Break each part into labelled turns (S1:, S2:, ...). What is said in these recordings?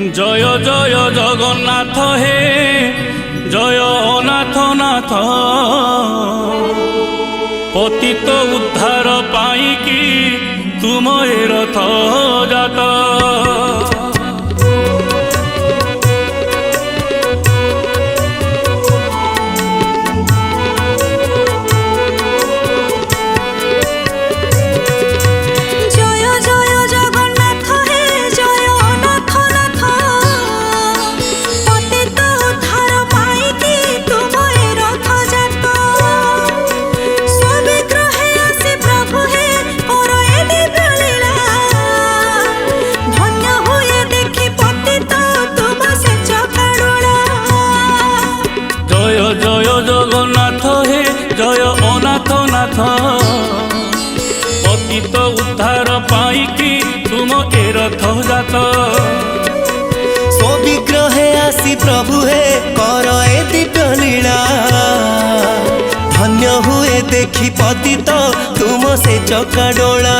S1: জয় জয় জগন্নাথ হে জয় অনাথ নাথ পতিত উদ্ধার পাইকি তুময় রথ জাত। জগন্নাথ হে জয় অনাথ নাথ পতিত উদ্ধার পাইকি তুম এ রথ জাত।
S2: স্ববিগ্রহে আসি প্রভু হে কর এ দিব্য লীলা ধন্য হুয়ে দেখি পতিত তুম সে চকা ডোলা।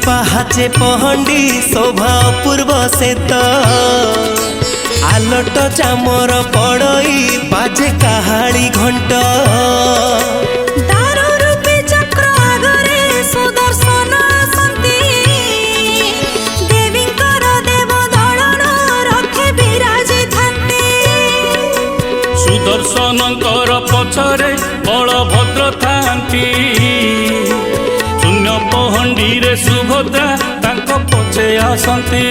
S2: पाहाचे पहंडी शोभा पूर्व सेत आलट चामर पड़ई बाजे काहाड़ी घंट
S1: सुदर्शन पछरे बलभद्र थांती शून्य पहंडी रे सुभद्रा तांको पछे आसंती।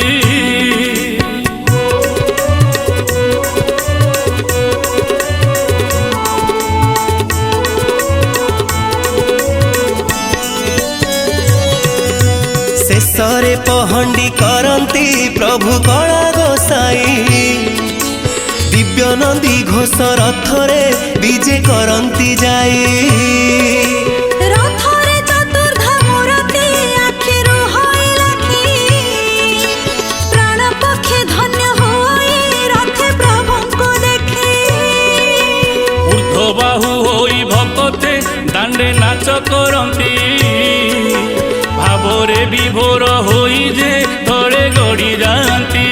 S2: शेषरे पहंडी करंती प्रभु कला गोसाई दिव्य नंदी घोष रथरे विजे करंती जाई।
S1: बाहु होई भक्ते दांडे नाच करंती भावरे विभोर होई जे तले गड़ी जाती।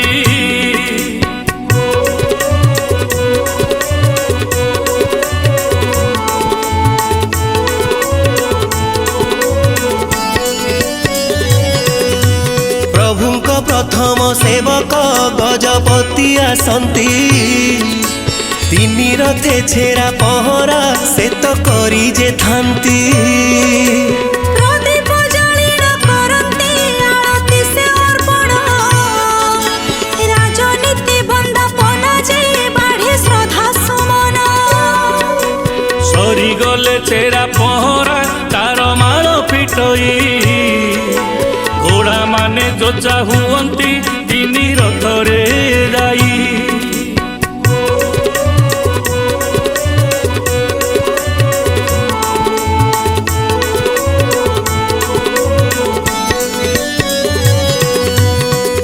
S2: प्रभुंको प्रथम सेवक गजपति आसंती तिनी रथे छेरा पहरा से तो करी जे थांती।
S1: सरी गले छेरा पहरा तार माल पिटई घोड़ा माने जोचा हुअंती तिनी रथरे जाई।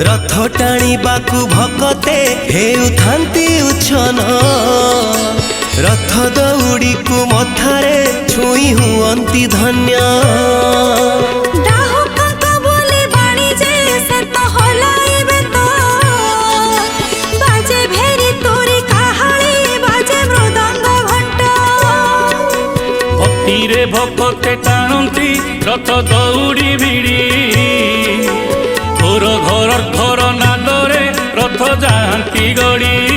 S2: रथ टाणी बाकु भकते हेउ थांती उछन रथ दौड़ी को मथारे छुई हुअंती धन्य।
S1: भक्तिरे भक्ते टाणती रथ दौड़ी भिड़ी घोर घोर घोर नादरे रथ जाती गड़ी।